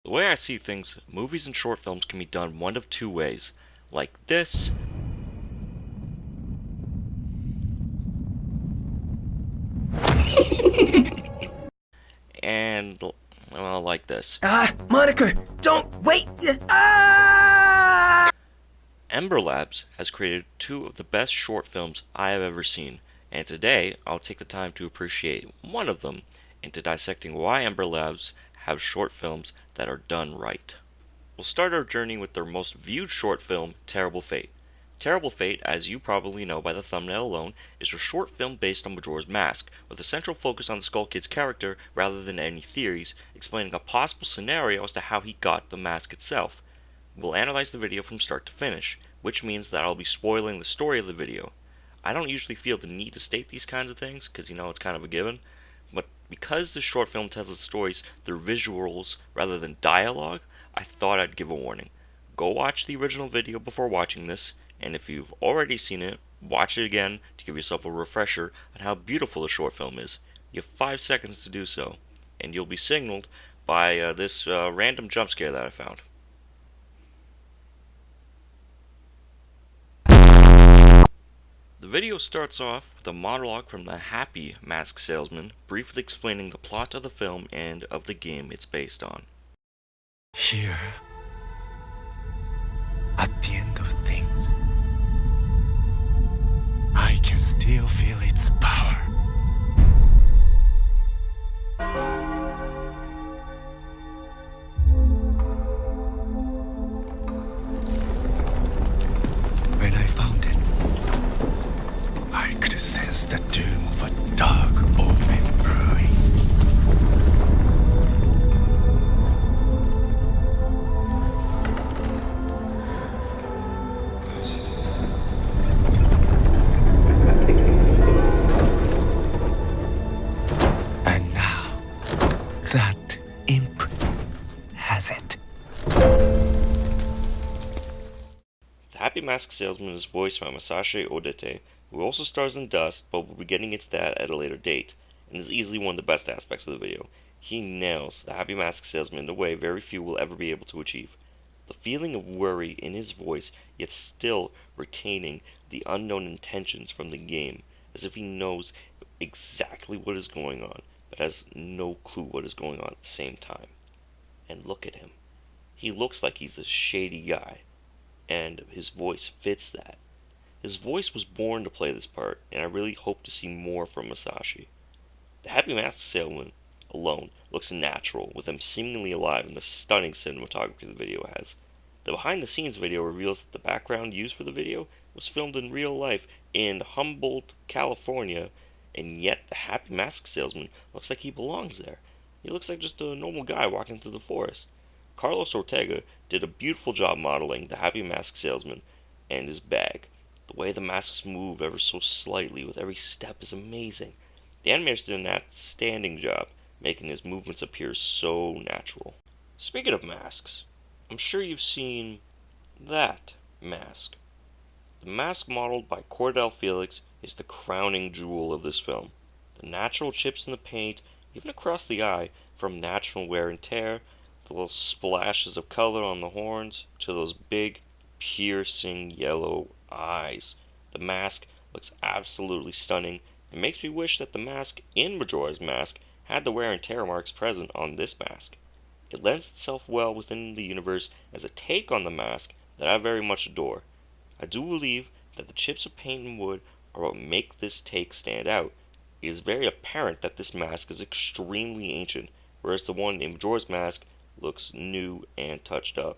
The way I see things, movies and short films can be done one of two ways. Like this, and, well, like this. Monica, don't wait! Ah! Ember Labs has created two of the best short films I have ever seen, and today I'll take the time to appreciate one of them into dissecting why Ember Labs have short films that are done right. We'll start our journey with their most viewed short film, Terrible Fate. Terrible Fate, as you probably know by the thumbnail alone, is a short film based on Majora's Mask, with a central focus on the Skull Kid's character rather than any theories, explaining a possible scenario as to how he got the mask itself. We'll analyze the video from start to finish, which means that I'll be spoiling the story of the video. I don't usually feel the need to state these kinds of things, because it's kind of a given, but because this short film tells its stories through visuals rather than dialogue, I thought I'd give a warning. Go watch the original video before watching this, and if you've already seen it, watch it again to give yourself a refresher on how beautiful the short film is. You have 5 seconds to do so, and you'll be signaled by this random jump scare that I found. The video starts off with a monologue from the happy mask salesman, briefly explaining the plot of the film and of the game it's based on. Here, at the end of things, I can still feel its power. When I found it, I could sense the doom of a dark omen brewing. And now, that imp has it. The happy mask salesman is voiced by Masashi Odete, who also stars in Dust, but we'll be getting into that at a later date, and is easily one of the best aspects of the video. He nails the happy mask salesman in a way very few will ever be able to achieve. The feeling of worry in his voice, yet still retaining the unknown intentions from the game, as if he knows exactly what is going on, but has no clue what is going on at the same time. And look at him. He looks like he's a shady guy, and his voice fits that. His voice was born to play this part, and I really hope to see more from Masashi. The Happy Mask Salesman alone looks natural, with him seemingly alive in the stunning cinematography the video has. The behind-the-scenes video reveals that the background used for the video was filmed in real life in Humboldt, California, and yet the Happy Mask Salesman looks like he belongs there. He looks like just a normal guy walking through the forest. Carlos Ortega did a beautiful job modeling the Happy Mask Salesman and his bag. The way the masks move ever so slightly with every step is amazing. The animators did an outstanding job, making his movements appear so natural. Speaking of masks, I'm sure you've seen that mask. The mask modeled by Cordell Felix is the crowning jewel of this film. The natural chips in the paint, even across the eye, from natural wear and tear, the little splashes of color on the horns, to those big, piercing yellow eyes. The mask looks absolutely stunning. It makes me wish that the mask in Majora's Mask had the wear and tear marks present on this mask. It lends itself well within the universe as a take on the mask that I very much adore. I do believe that the chips of paint and wood are what make this take stand out. It is very apparent that this mask is extremely ancient, whereas the one in Majora's Mask looks new and touched up.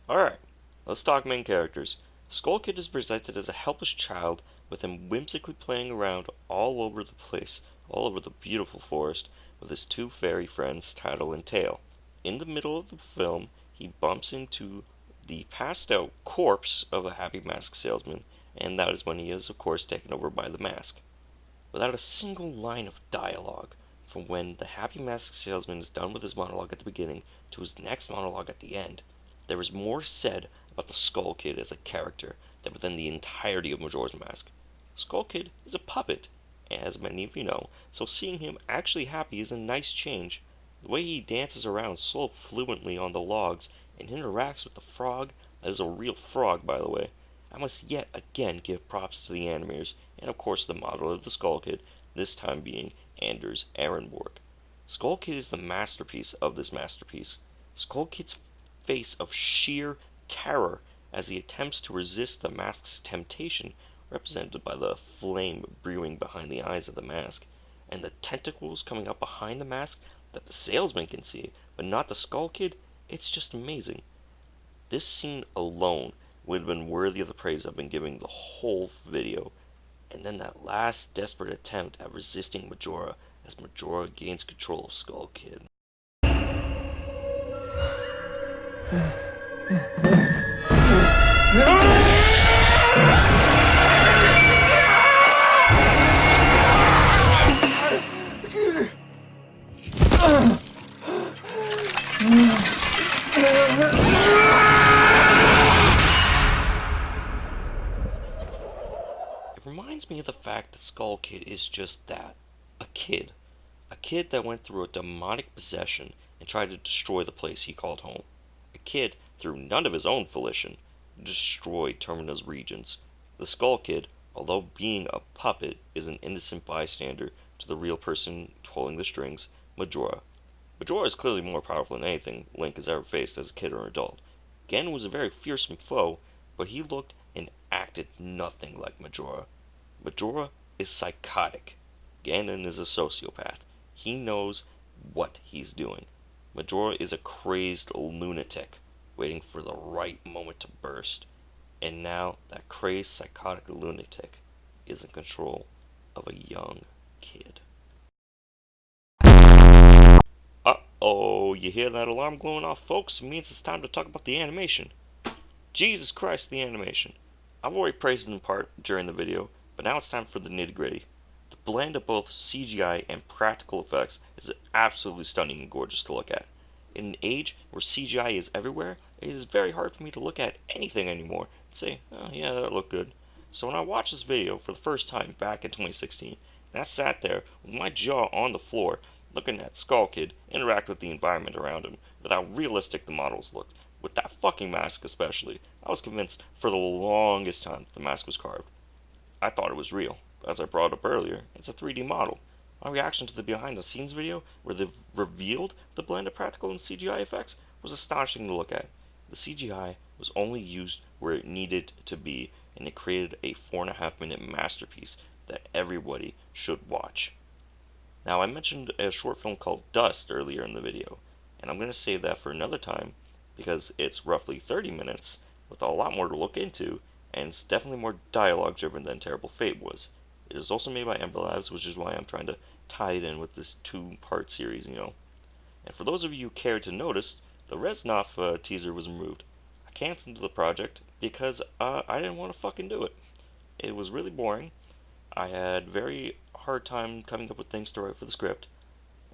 Alright, let's talk main characters. Skull Kid is presented as a helpless child, with him whimsically playing around all over the place, all over the beautiful forest, with his two fairy friends, Tidal and Tail. In the middle of the film, he bumps into the passed out corpse of a Happy Mask Salesman, and that is when he is, of course, taken over by the mask. Without a single line of dialogue, from when the Happy Mask Salesman is done with his monologue at the beginning to his next monologue at the end, there is more said about the Skull Kid as a character than within the entirety of Majora's Mask. Skull Kid is a puppet, as many of you know, so seeing him actually happy is a nice change. The way he dances around so fluently on the logs and interacts with the frog, that is a real frog, by the way. I must yet again give props to the animators, and of course the model of the Skull Kid, this time being Anders Ehrenborg. Skull Kid is the masterpiece of this masterpiece. Skull Kid's face of sheer terror as he attempts to resist the mask's temptation, represented by the flame brewing behind the eyes of the mask, and the tentacles coming up behind the mask that the salesman can see, but not the Skull Kid, it's just amazing. This scene alone would have been worthy of the praise I've been giving the whole video. And then that last desperate attempt at resisting Majora as Majora gains control of Skull Kid. It reminds me of the fact that Skull Kid is just that, a kid. A kid that went through a demonic possession and tried to destroy the place he called home. A kid, through none of his own volition, destroyed Termina's regions. The Skull Kid, although being a puppet, is an innocent bystander to the real person pulling the strings, Majora. Majora is clearly more powerful than anything Link has ever faced as a kid or an adult. Ganon was a very fearsome foe, but he looked and acted nothing like Majora. Majora is psychotic. Ganon is a sociopath. He knows what he's doing. Majora is a crazed lunatic, waiting for the right moment to burst. And now that crazed psychotic lunatic is in control of a young kid. Uh-oh, you hear that alarm going off, folks? It means it's time to talk about the animation. Jesus Christ, the animation. I've already praised it in part during the video, but now it's time for the nitty gritty. The blend of both CGI and practical effects is absolutely stunning and gorgeous to look at. In an age where CGI is everywhere, it is very hard for me to look at anything anymore and say, oh yeah, that looked good. So when I watched this video for the first time back in 2016, and I sat there with my jaw on the floor, looking at Skull Kid interact with the environment around him, with how realistic the models looked, with that fucking mask especially, I was convinced for the longest time that the mask was carved. I thought it was real. As I brought up earlier, it's a 3D model. My reaction to the behind the scenes video, where they've revealed the blend of practical and CGI effects, was astonishing to look at. The CGI was only used where it needed to be, and it created a 4.5-minute masterpiece that everybody should watch. Now, I mentioned a short film called Dust earlier in the video, and I'm going to save that for another time, because it's roughly 30 minutes, with a lot more to look into, and it's definitely more dialogue driven than Terrible Fate was. It is also made by Ember Labs, which is why I'm trying to tie it in with this 2-part series, you know. And for those of you who cared to notice, the Reznov teaser was removed. I canceled the project because I didn't want to fucking do it. It was really boring. I had very hard time coming up with things to write for the script.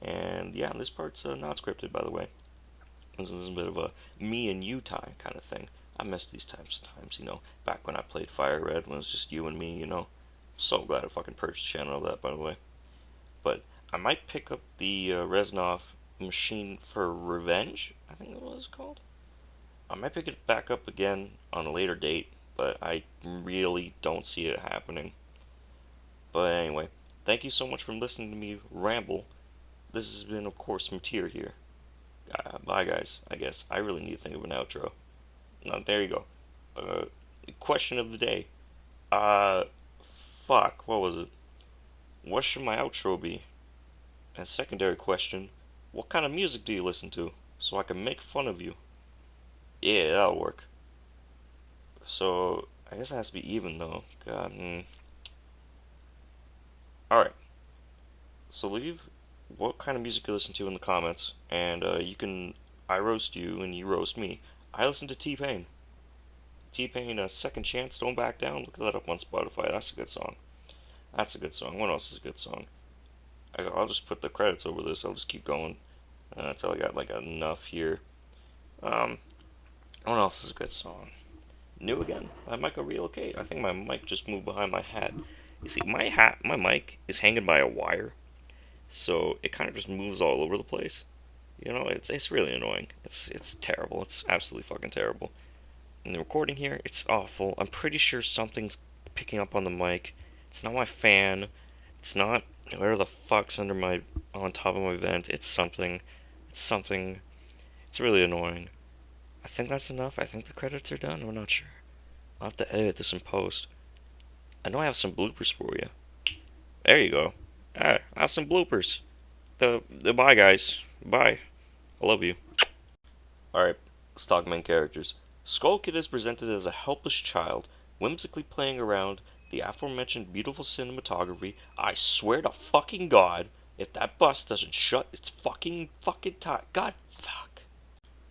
And yeah, this part's not scripted, by the way. This is a bit of a me and you time kind of thing. I miss these times sometimes, you know, back when I played Fire Red when it was just you and me, you know. So glad I fucking purchased the channel of that, by the way. But I might pick up the Reznov Machine for Revenge, I think that was called. I might pick it back up again on a later date, but I really don't see it happening. But anyway, thank you so much for listening to me ramble. This has been, of course, Mateer here. Bye, guys. I guess I really need to think of an outro. No, there you go. Question of the day. Fuck, what was it? What should my outro be? And secondary question, what kind of music do you listen to? So I can make fun of you. Yeah, that'll work. So, I guess it has to be even though. God, Alright. So leave what kind of music you listen to in the comments, and you can, I roast you and you roast me. I listen to T-Pain. T-Pain, Second Chance, Don't Back Down. Look that up on Spotify. That's a good song. That's a good song. What else is a good song? I'll just put the credits over this. I'll just keep going. Until I got like enough here. What else is a good song? New Again. I might go relocate. I think my mic just moved behind my hat. You see, my mic is hanging by a wire, so it kind of just moves all over the place. It's really annoying. It's terrible. It's absolutely fucking terrible. And the recording here, it's awful. I'm pretty sure something's picking up on the mic. It's not my fan. It's not where the fuck's on top of my vent. It's something. It's something. It's really annoying. I think that's enough. I think the credits are done. I'm not sure. I'll have to edit this in post. I know I have some bloopers for you. There you go. Alright, I have some bloopers. The bye guys. Bye. I love you. Alright, stock main characters. Skull Kid is presented as a helpless child, whimsically playing around the aforementioned beautiful cinematography. I swear to fucking God, if that bus doesn't shut its fucking time. God, fuck.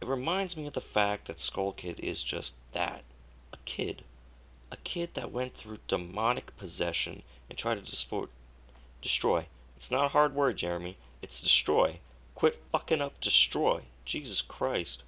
It reminds me of the fact that Skull Kid is just that. A kid. A kid that went through demonic possession and tried to destroy. It's not a hard word, Jeremy. It's destroy. Quit fucking up destroy. Jesus Christ.